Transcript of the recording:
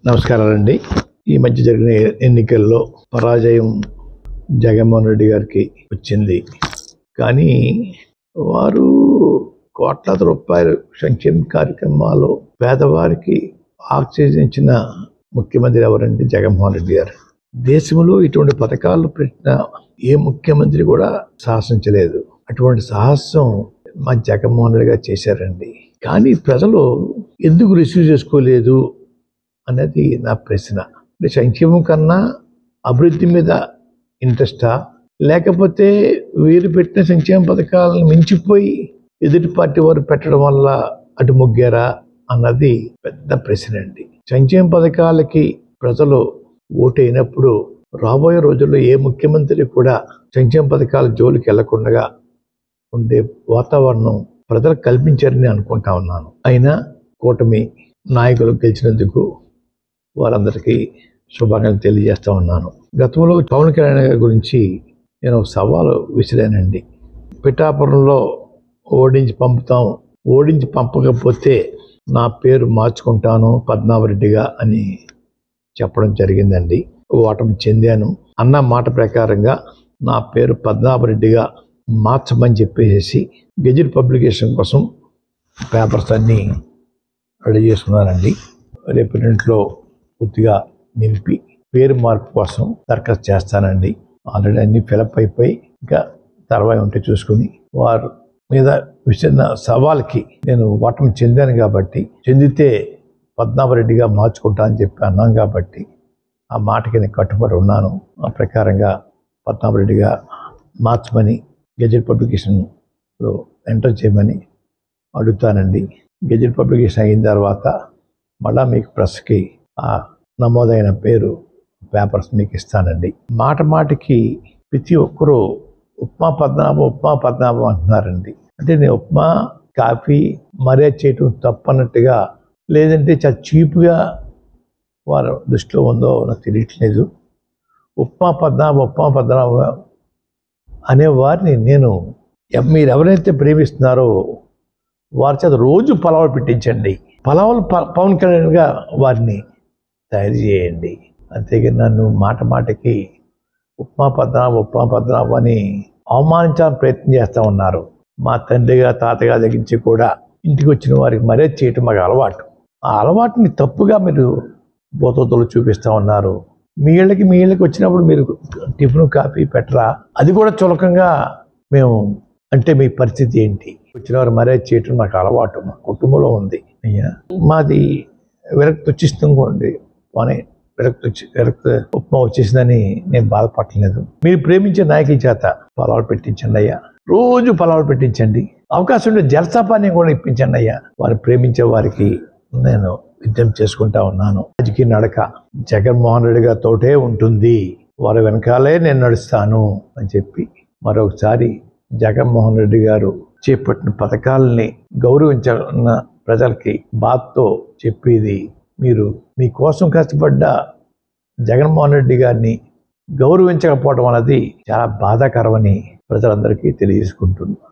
నమస్కారాలండి. ఈ మధ్య జరిగిన ఎన్నికల్లో పరాజయం జగన్మోహన్ రెడ్డి గారికి వచ్చింది. కానీ వారు కోట్లాది రూపాయలు సంక్షేమ కార్యక్రమాలు పేదవారికి ఆక్సిజనించిన ముఖ్యమంత్రి ఎవరంటే జగన్మోహన్ రెడ్డి గారు. దేశంలో ఇటువంటి పథకాలు పెట్టిన ఏ ముఖ్యమంత్రి కూడా సాహసించలేదు. అటువంటి సాహసం మా జగన్మోహన్ రెడ్డి గారు చేశారండి. కానీ ప్రజలు ఎందుకు రిసీవ్ చేసుకోలేదు అనేది నా ప్రశ్న. సంక్షేమం కన్నా అభివృద్ధి మీద ఇంట్రెస్టా, లేకపోతే వీరు పెట్టిన సంక్షేమ పథకాలను మించిపోయి ఎదుటి పార్టీ వారు పెట్టడం వల్ల అటు మొగ్గారా అన్నది పెద్ద ప్రశ్న అండి. సంక్షేమ పథకాలకి ప్రజలు ఓటైనప్పుడు రాబోయే రోజుల్లో ఏ ముఖ్యమంత్రి కూడా సంక్షేమ పథకాల జోలికి వెళ్లకుండా ఉండే వాతావరణం ప్రజలు కల్పించారని అనుకుంటా ఉన్నాను. అయినా కూటమి నాయకులు గెలిచినందుకు వారందరికీ శుభాకాంక్షలు తెలియజేస్తా ఉన్నాను. గతంలో పవన్ కళ్యాణ్ గారి గురించి నేను ఒక సవాలు విసిరానండి. పిఠాపురంలో ఓడించి పంపకపోతే నా పేరు మార్చుకుంటాను పద్మనాభరెడ్డిగా అని చెప్పడం జరిగిందండి. ఓటమి చెందాను. అన్న మాట ప్రకారంగా నా పేరు పద్మనాభరెడ్డిగా మార్చమని చెప్పేసి గెజిట్ పబ్లికేషన్ కోసం పేపర్స్ అన్నీ రెడీ చేసుకున్నానండి. రేపు పూర్తిగా నింపి పేరు మార్పు కోసం దరఖాస్తు చేస్తానండి. ఆల్రెడీ అన్ని ఫిలప్ అయిపోయి ఇంకా తర్వాత ఉంటే చూసుకుని వారు మీద విసిరిన సవాల్కి నేను ఓటమి చెందాను కాబట్టి, చెందితే పద్మనాభరెడ్డిగా మార్చుకుంటా అని చెప్పి అన్నాను కాబట్టి ఆ మాటకి నేను కట్టుబడి ఉన్నాను. ఆ ప్రకారంగా పద్మనాభరెడ్డిగా మార్చమని గెజిట్ పబ్లికేషన్లో ఎంటర్ చేయమని అడుగుతానండి. గెజిట్ పబ్లికేషన్ అయిన తర్వాత మళ్ళా మీకు ప్రెస్కి ఆ నమోదైన పేపర్స్ మీకు ఇస్తానండి. మాటికి ప్రతి ఒక్కరూ ఉప్మా పద్మనాభం అంటున్నారండి. అంటే నేను ఉప్మా కాఫీ మర్యాద చేయటం తప్పన్నట్టుగా, లేదంటే చాలా చీప్గా వారి దృష్టిలో ఉందో నాకు తెలియట్లేదు. ఉప్మా పద్మనాభం అనే వారిని నేను మీరు ఎవరైతే ప్రేమిస్తున్నారో వారి చేత రోజు పలావులు పెట్టించండి. పలావులు పవన్ కళ్యాణ్గా వారిని తయారు చేయండి. అంతేగాని నన్ను మాటికి ఉప్మా పద్మనాభం అని అవమానించాలని ప్రయత్నం చేస్తూ ఉన్నారు. మా తండ్రిగా తాతగా దగ్గరించి కూడా ఇంటికి వచ్చిన వారికి మర్యాద చేయటం మాకు అలవాటు. ఆ అలవాటుని తప్పుగా మీరు బోతలు చూపిస్తూ ఉన్నారు. మీ ఇళ్ళకి వచ్చినప్పుడు మీరు టిఫిన్ కాఫీ పెట్టరా, అది కూడా చులకంగా మేము అంటే మీ పరిస్థితి ఏంటి? వచ్చిన వారు మర్యాద చేయటం మాకు అలవాటు, మా కుటుంబంలో ఉంది. అయ్యా మాది విరక్తి వచ్చిస్తుంది పోనీ విరక్తి ఉప్మా వచ్చేసిందని నేను బాధపడలేదు. మీరు ప్రేమించే నాయకుల చేత పొలాలు పెట్టించండి అయ్యా. రోజు పొలాలు పెట్టించండి. అవకాశం ఉంటే జలసాపాన్ని కూడా ఇప్పించండి అయ్యా. వారు ప్రేమించే వారికి నేను విజ్ఞప్తి చేసుకుంటా ఉన్నాను. రాజకీయ నడక జగన్మోహన్ రెడ్డి గారితోటే ఉంటుంది, వారి వెనకాలే నేను నడుస్తాను అని చెప్పి మరొకసారి జగన్మోహన్ రెడ్డి గారు చేపట్టిన పథకాలని గౌరవించిన ప్రజలకి బాధతో చెప్పేది, మీరు మీకోసం కష్టపడ్డ జగన్మోహన్ రెడ్డి గారిని గౌరవించకపోవడం అనేది చాలా బాధాకరమని ప్రజలందరికీ తెలియజేసుకుంటున్నాను.